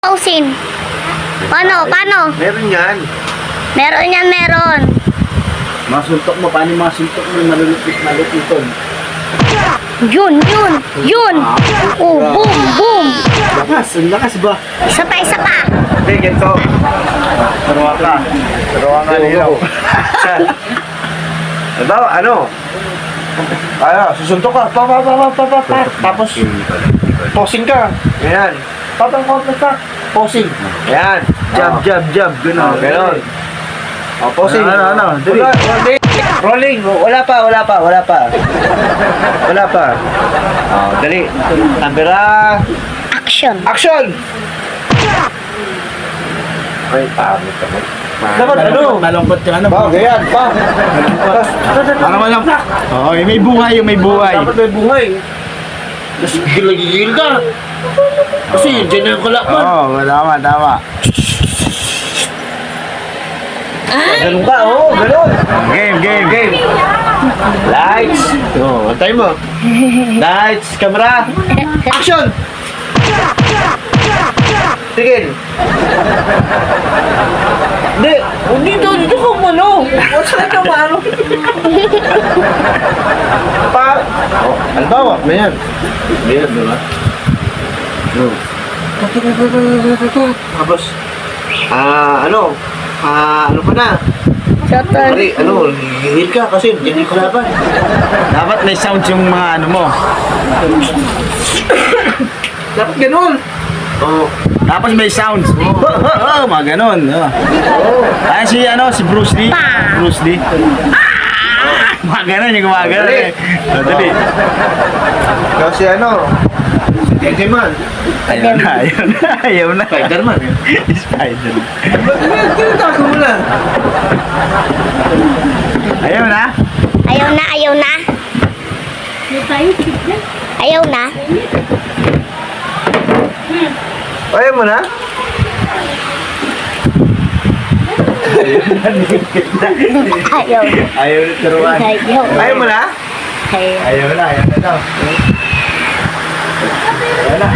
Pausin. Paano? Meron yan. Meron yan, meron. Masuntok mo, paano masuntok mo yung malulupit-malupiton? Yun. Oh, boom. Lakas, ang lakas ba? Isa pa. Hindi, ganito. Turuan ka. Turuan ka nila. Ano? Susuntok ka. Tapos, posing ka. Ayan. Ka. Posing. Ayan. Jab. Ganon. Posing. Ano? Dali. Rolling. Wala pa. Dali. Camera. Action. Action! Ay, pamit ka mo. Dapat ano? Malungkot yung ano. Ganyan, pa. Ano malungkot? Oo, yung may buhay. Dapat may buhay. Tapos gilagigil ka. Kasi dyan na yung kalakman. Oo, tama. Ganun ka, ganun. Game. Lights. Antay mo. Lights, camera. Action! Tigil. Dito ka umano. Saan ka umano? Halimbawa, ganyan. Ganyan, diba? Tapos, ano pa na? Shuttle. Pari, hihil ka kasi hindi ko laban. Dapat may sound yung mga ano mo. Dapat ganun. Tapos may sounds. Mga ganun. Ay, si Bruce Lee. Mga ganun yung gumagano eh. Dali. Kasi Spiderman. Ayaw na. Spiderman. Spider. Tinatago mo lang. Ayaw na? Ayaw na. Ayaw mo na? Ayaw. Ayaw na turuan. Ayaw mo na? Ayaw na daw. Ayaw na.